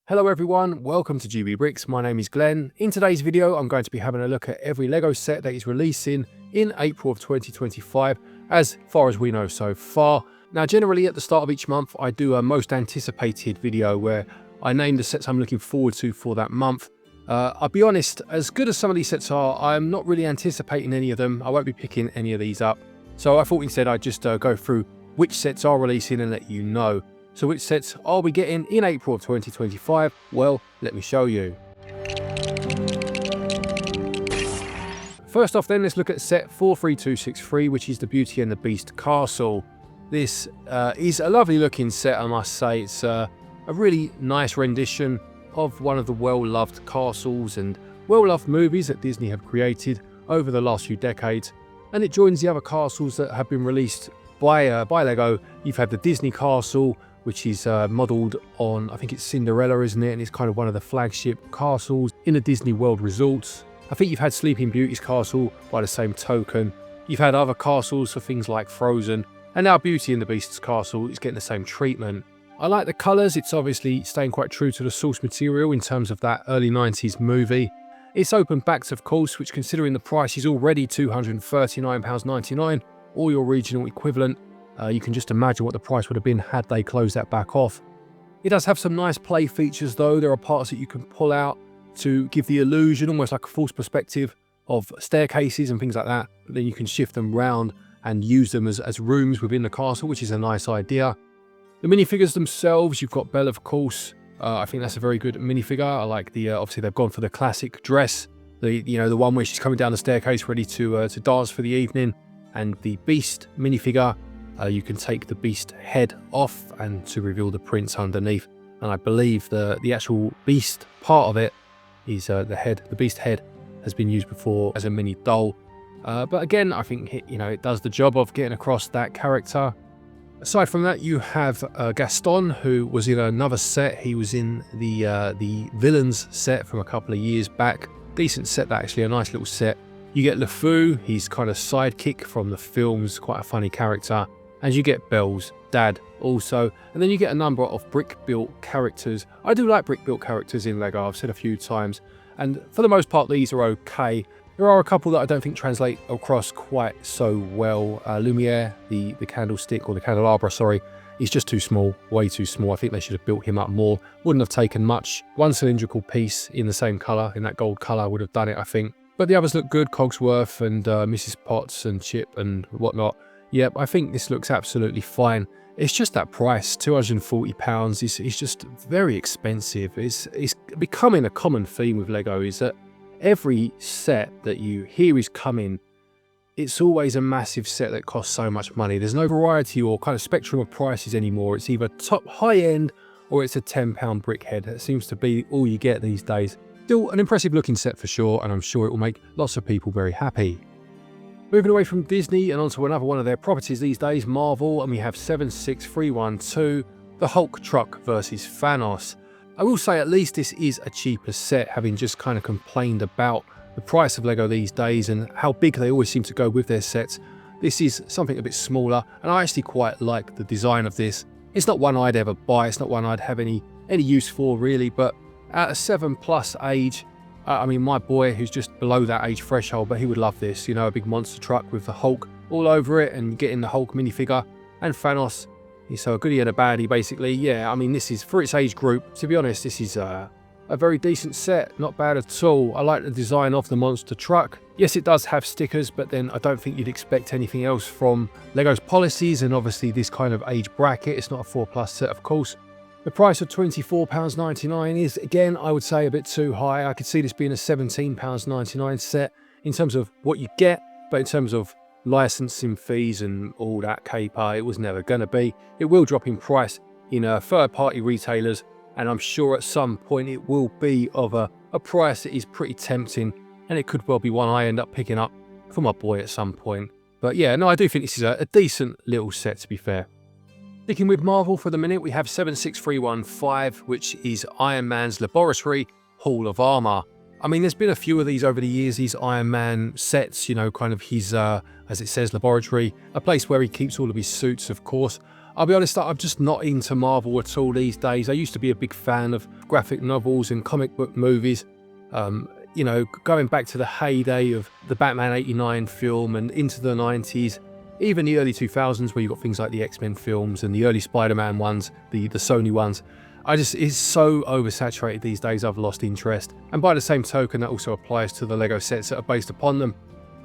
Hello everyone, welcome to GB Bricks. My name is Glenn. In today's video, I'm going to be having a look at every LEGO set that is releasing in April of 2025, as far as we know so far. Now, generally at the start of each month, I do a most anticipated video where I name the sets I'm looking forward to for that month. I'll be honest, as good as some of these sets are, I'm not really anticipating any of them. I won't be picking any of these up. So I thought instead I'd just go through which sets are releasing and let you know. So which sets are we getting in April of 2025? Well, let me show you. First off then, let's look at set 43263, which is the Beauty and the Beast castle. This is a lovely looking set, I must say. It's a really nice rendition of one of the well-loved castles and well-loved movies that Disney have created over the last few decades. And it joins the other castles that have been released by LEGO. You've had the Disney castle, which is modelled on, I think it's Cinderella, isn't it? And it's kind of one of the flagship castles in the Disney World resorts. I think you've had Sleeping Beauty's castle by the same token. You've had other castles for things like Frozen, and now Beauty and the Beast's castle is getting the same treatment. I like the colours. It's obviously staying quite true to the source material in terms of that early 90s movie. It's open backs, of course, which, considering the price is already £239.99, or your regional equivalent, you can just imagine what the price would have been had they closed that back off. It does have some nice play features though. There are parts that you can pull out to give the illusion, almost like a false perspective, of staircases and things like that. But then you can shift them round and use them as rooms within the castle, which is a nice idea. The minifigures themselves, you've got Belle, of course. I think that's a very good minifigure. I like the, obviously they've gone for the classic dress. The one where she's coming down the staircase ready to dance for the evening. And the Beast minifigure, you can take the Beast head off and to reveal the prince underneath. And I believe the actual Beast part of it is the head. The Beast head has been used before as a mini doll. But again, I think it does the job of getting across that character. Aside from that, you have Gaston, who was in another set. He was in the Villains set from a couple of years back. Decent set, that actually, a nice little set. You get LeFou, he's kind of sidekick from the films, quite a funny character. And you get Belle's dad also. And then you get a number of brick-built characters. I do like brick-built characters in LEGO, I've said a few times. And for the most part, these are okay. There are a couple that I don't think translate across quite so well. Lumiere, the candlestick, or the candelabra, sorry, he's just too small, way too small. I think they should have built him up more. Wouldn't have taken much. One cylindrical piece in the same colour, in that gold colour, would have done it, I think. But the others look good, Cogsworth and Mrs. Potts and Chip and whatnot. Yep, I think this looks absolutely fine. It's just that price, £240, is just very expensive. It's becoming a common theme with LEGO, is that every set that you hear is coming, it's always a massive set that costs so much money. There's no variety or kind of spectrum of prices anymore. It's either top high end or it's a £10 brick head. That seems to be all you get these days. Still an impressive looking set for sure, and I'm sure it will make lots of people very happy. Moving away from Disney and onto another one of their properties these days, Marvel, and we have 76312, the Hulk truck versus Thanos. I will say at least this is a cheaper set, having just kind of complained about the price of LEGO these days and how big they always seem to go with their sets. This is something a bit smaller, and I actually quite like the design of this. It's not one I'd ever buy, it's not one I'd have any use for really, but at a 7+ age, I mean, my boy, who's just below that age threshold, but he would love this, a big monster truck with the Hulk all over it, and getting the Hulk minifigure, and Thanos. He's so a goodie and a baddie, basically. Yeah, I mean, this is, for its age group, to be honest, this is a very decent set. Not bad at all. I like the design of the monster truck. Yes, it does have stickers, but then I don't think you'd expect anything else from LEGO's policies, and obviously this kind of age bracket. It's not a 4+ set, of course. The price of £24.99 is, again, I would say a bit too high. I could see this being a £17.99 set in terms of what you get, but in terms of licensing fees and all that caper, it was never going to be. It will drop in price in third-party retailers, and I'm sure at some point it will be of a price that is pretty tempting, and it could well be one I end up picking up for my boy at some point. But yeah, no, I do think this is a decent little set, to be fair. Sticking with Marvel for the minute, we have 76315, which is Iron Man's Laboratory Hall of Armor. I mean, there's been a few of these over the years, these Iron Man sets, kind of his, as it says, laboratory, a place where he keeps all of his suits, of course. I'll be honest, I'm just not into Marvel at all these days. I used to be a big fan of graphic novels and comic book movies. You know, going back to the heyday of the Batman '89 film and into the '90s, even the early 2000s, where you got things like the X-Men films and the early Spider-Man ones, the Sony ones. It's so oversaturated these days, I've lost interest. And by the same token, that also applies to the Lego sets that are based upon them.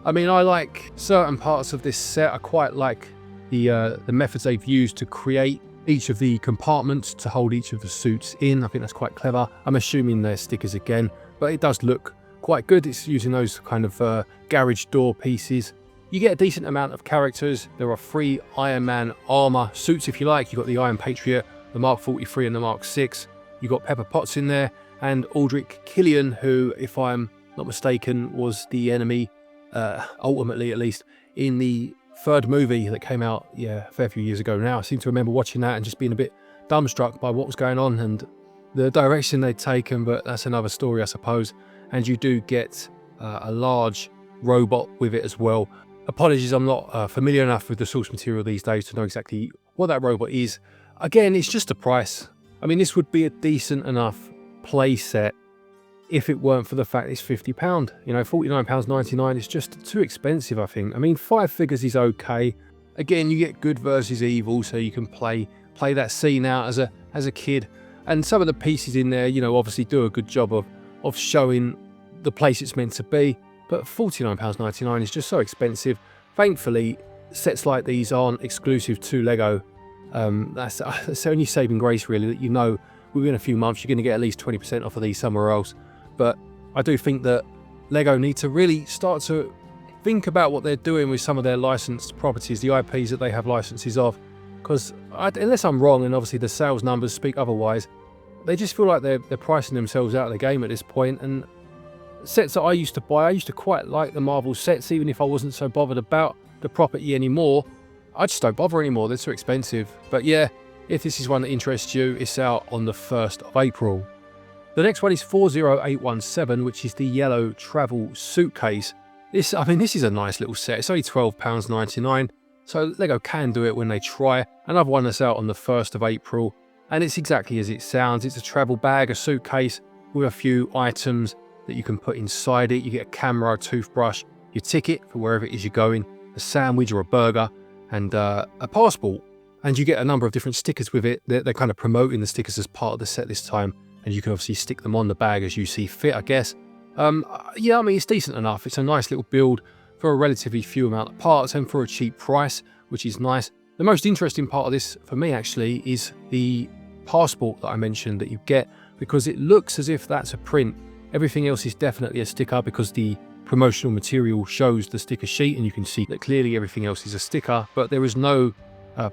I mean, I like certain parts of this set. I quite like the methods they've used to create each of the compartments to hold each of the suits in. I think that's quite clever. I'm assuming they're stickers again, but it does look quite good. It's using those kind of garage door pieces. You get a decent amount of characters. There are 3 Iron Man armor suits, if you like. You've got the Iron Patriot, the Mark 43 and the Mark 6. You've got Pepper Potts in there, and Aldrich Killian, who, if I'm not mistaken, was the enemy, ultimately at least, in the 3rd movie that came out, a fair few years ago now. I seem to remember watching that and just being a bit dumbstruck by what was going on and the direction they'd taken, but that's another story, I suppose. And you do get a large robot with it as well. Apologies, I'm not familiar enough with the source material these days to know exactly what that robot is. Again, it's just a price. I mean, this would be a decent enough play set if it weren't for the fact it's £50. You know, £49.99 is just too expensive, I think. I mean, 5 figures is okay. Again, you get good versus evil, so you can play that scene out as a kid. And some of the pieces in there, you know, obviously do a good job of showing the place it's meant to be. But £49.99 is just so expensive. Thankfully, sets like these aren't exclusive to Lego. That's the only saving grace, really, that you know within a few months you're going to get at least 20% off of these somewhere else. But I do think that Lego need to really start to think about what they're doing with some of their licensed properties, the IPs that they have licenses of. Because unless I'm wrong, and obviously the sales numbers speak otherwise, they just feel like they're pricing themselves out of the game at this point. And sets that I used to buy, I used to quite like the Marvel sets, even if I wasn't so bothered about the property anymore. I just don't bother anymore, they're too expensive. But yeah, if this is one that interests you, it's out on the 1st of April. The next one is 40817, which is the yellow travel suitcase. This is a nice little set. It's only £12.99, so Lego can do it when they try. Another one that's out on the 1st of April, and it's exactly as it sounds. It's a travel bag, a suitcase with a few items that you can put inside it. You get a camera, a toothbrush, your ticket for wherever it is you're going, a sandwich or a burger, and a passport. And you get a number of different stickers with it. They're kind of promoting the stickers as part of the set this time, and you can obviously stick them on the bag as you see fit, I guess. Yeah, I mean, it's decent enough. It's a nice little build for a relatively few amount of parts and for a cheap price, which is nice. The most interesting part of this for me actually is the passport that I mentioned that you get, because it looks as if that's a print. Everything else is definitely a sticker because the promotional material shows the sticker sheet and you can see that clearly everything else is a sticker, but there is no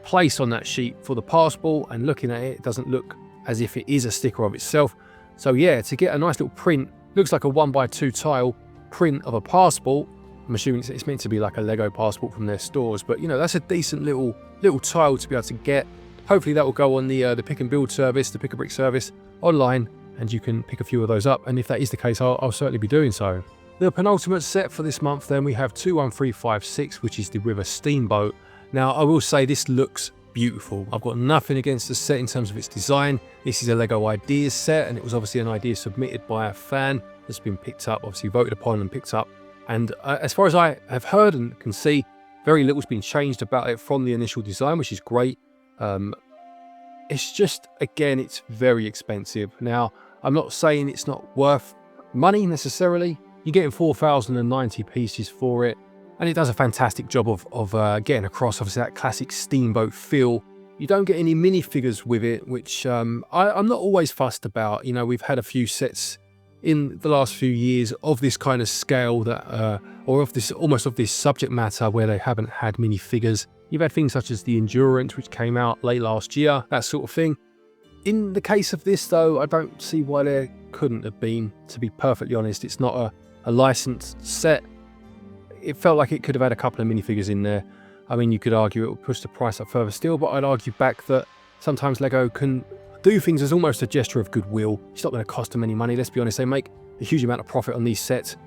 place on that sheet for the passport, and looking at it, it doesn't look as if it is a sticker of itself. So yeah, to get a nice little print, looks like a 1x2 tile print of a passport. I'm assuming it's meant to be like a Lego passport from their stores, but you know, that's a decent little tile to be able to get. Hopefully that will go on the pick and build service, the pick a brick service online, and you can pick a few of those up. And if that is the case, I'll certainly be doing so. The penultimate set for this month then, we have 21356, which is the River Steamboat. Now I will say this looks beautiful. I've got nothing against the set in terms of its design. This is a Lego Ideas set, and it was obviously an idea submitted by a fan that's been picked up, obviously voted upon and picked up. And as far as I have heard and can see, very little's been changed about it from the initial design, which is great. It's just, again, it's very expensive. Now, I'm not saying it's not worth money necessarily. You're getting 4,090 pieces for it, and it does a fantastic job of getting across, obviously, that classic Steamboat feel. You don't get any minifigures with it, which I'm not always fussed about. You know, we've had a few sets in the last few years of this kind of scale that, or of this, almost of this subject matter where they haven't had minifigures. You've had things such as the Endurance, which came out late last year, that sort of thing. In the case of this, though, I don't see why there couldn't have been, to be perfectly honest. It's not a licensed set. It felt like it could have had a couple of minifigures in there. I mean, you could argue it would push the price up further still, but I'd argue back that sometimes Lego can do things as almost a gesture of goodwill. It's not going to cost them any money, let's be honest. They make a huge amount of profit on these sets.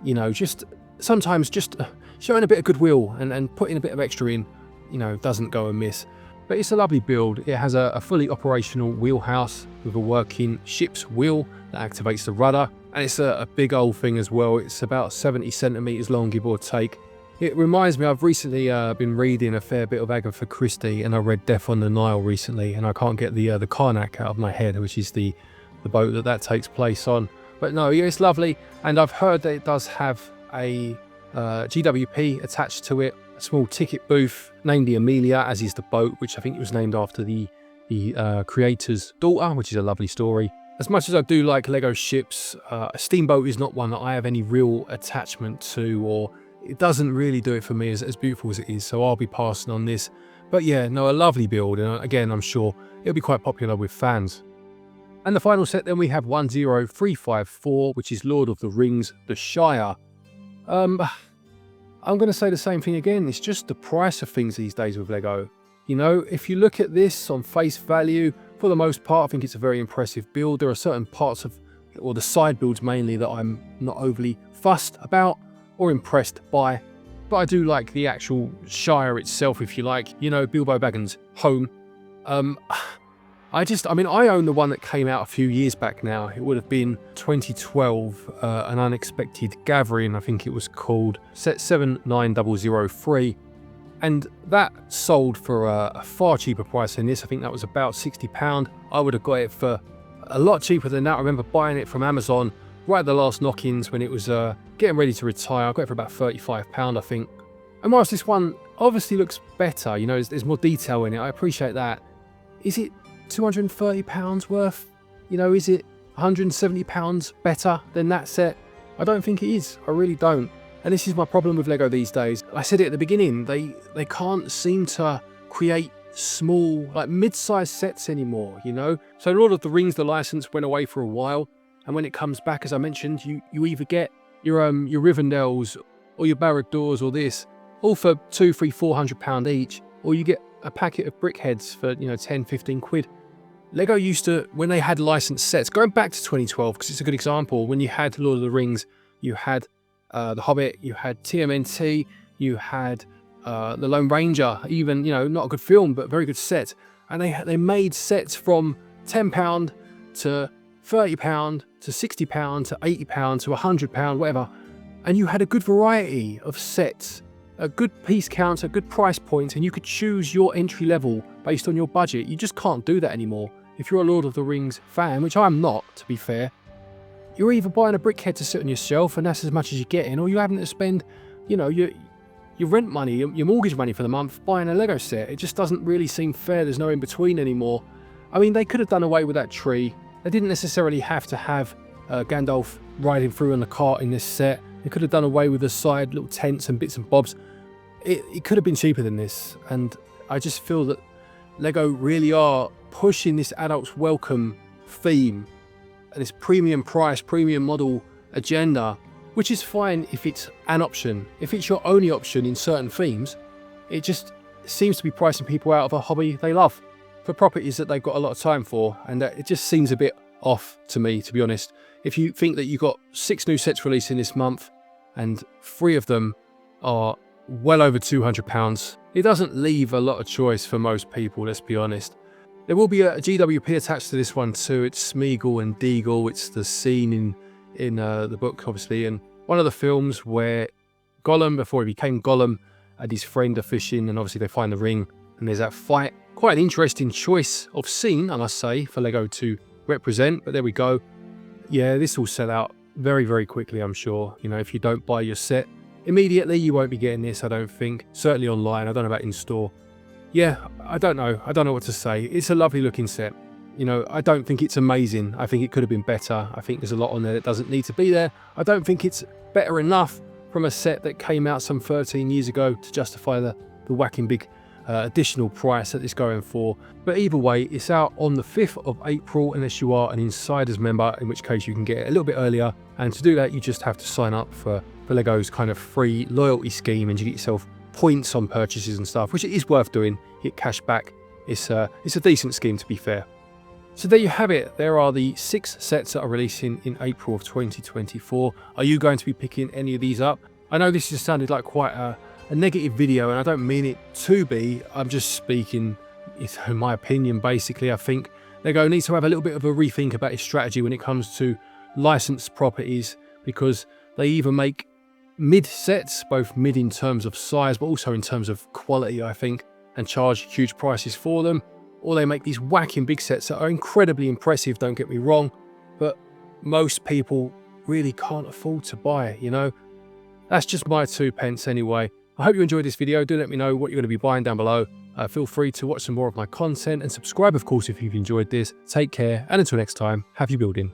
You know, just sometimes just showing a bit of goodwill and putting a bit of extra in, you know, doesn't go amiss. But it's a lovely build. It has a fully operational wheelhouse with a working ship's wheel that activates the rudder. And it's a big old thing as well. It's about 70 centimeters long, give or take. It reminds me, I've recently been reading a fair bit of Agatha Christie, and I read Death on the Nile recently, and I can't get the Karnak out of my head, which is the boat that takes place on. But no, yeah, it's lovely, and I've heard that it does have a GWP attached to it, a small ticket booth named the Amelia, as is the boat, which I think it was named after the creator's daughter, which is a lovely story. As much as I do like Lego ships, a Steamboat is not one that I have any real attachment to, or it doesn't really do it for me as beautiful as it is, so I'll be passing on this. But yeah, no, a lovely build, and again, I'm sure it'll be quite popular with fans. And the final set then we have 10354, which is Lord of the Rings, the Shire. I'm going to say the same thing again, it's just the price of things these days with Lego. You know, if you look at this on face value, for the most part, I think it's a very impressive build. There are certain parts of, or the side builds mainly, that I'm not overly fussed about or impressed by. But I do like the actual Shire itself, if you like, you know, Bilbo Baggins' home. I mean, I own the one that came out a few years back now. It would have been 2012, An Unexpected Gathering, I think it was called, set 79003. And that sold for a far cheaper price than this. I think that was about £60. I would have got it for a lot cheaper than that. I remember buying it from Amazon right at the last knock-ins when it was getting ready to retire. I got it for about £35, I think. And whilst this one obviously looks better, you know, there's more detail in it, I appreciate that. Is it £230 worth? You know, is it £170 better than that set? I don't think it is. I really don't. And this is my problem with Lego these days. I said it at the beginning, they can't seem to create small, like mid-sized sets anymore, you know? So Lord of the Rings, the license went away for a while, and when it comes back, as I mentioned, you either get your Rivendels or your Barad-dûrs or this, all for £200, £300, £400 each, or you get a packet of brickheads for, you know, 10, 15 quid. Lego used to, when they had licensed sets, going back to 2012, because it's a good example, when you had Lord of the Rings, you had The Hobbit, you had TMNT, you had The Lone Ranger, even, you know, not a good film, but very good set. And they made sets from £10 to £30 to £60 to £80 to £100, whatever. And you had a good variety of sets, a good piece count, a good price point, and you could choose your entry level based on your budget. You just can't do that anymore. If you're a Lord of the Rings fan, which I'm not, to be fair, you're either buying a brickhead to sit on your shelf, and that's as much as you're getting, or you're having to spend, you know, your rent money, your mortgage money for the month buying a Lego set. It just doesn't really seem fair. There's no in between anymore. I mean, they could have done away with that tree. They didn't necessarily have to have Gandalf riding through on the cart in this set. They could have done away with the side little tents and bits and bobs. It could have been cheaper than this, and I just feel that Lego really are pushing this adults welcome theme and this premium price, premium model agenda, which is fine if it's an option. If it's your only option in certain themes, it just seems to be pricing people out of a hobby they love for properties that they've got a lot of time for, and it just seems a bit off to me, to be honest. If you think that you've got 6 new sets releasing this month and 3 of them are well over £200, it doesn't leave a lot of choice for most people, let's be honest. There will be a GWP attached to this one too. It's Smeagol and Deagle. It's the scene in the book, obviously, and one of the films where Gollum, before he became Gollum, and his friend are fishing, and obviously they find the ring, and there's that fight. Quite an interesting choice of scene, I must say, for Lego to represent, but there we go. Yeah, this will sell out very, very quickly, I'm sure. You know, if you don't buy your set immediately, you won't be getting this, I don't think. Certainly online, I don't know about in store. Yeah, I don't know what to say. It's a lovely looking set. You know, I don't think it's amazing. I think it could have been better. I think there's a lot on there that doesn't need to be there. I don't think it's better enough from a set that came out some 13 years ago to justify the whacking big additional price that it's going for. But either way, it's out on the 5th of April unless you are an Insiders member, in which case you can get it a little bit earlier. And to do that, you just have to sign up for Lego's kind of free loyalty scheme, and you get yourself points on purchases and stuff, which it is worth doing. Get cash back. It's a decent scheme, to be fair. So there you have it. There are the 6 sets that are releasing in April of 2024. Are you going to be picking any of these up? I know this just sounded like quite a negative video, and I don't mean it to be. I'm just speaking in my opinion, basically, I think Lego needs to have a little bit of a rethink about its strategy when it comes to licensed properties, because they either make mid sets, both mid in terms of size, but also in terms of quality, I think, and charge huge prices for them, or they make these whacking big sets that are incredibly impressive, don't get me wrong, but most people really can't afford to buy, you know? That's just my 2p anyway. I hope you enjoyed this video. Do let me know what you're going to be buying down below. Feel free to watch some more of my content and subscribe, of course, if you've enjoyed this. Take care, and until next time, happy building.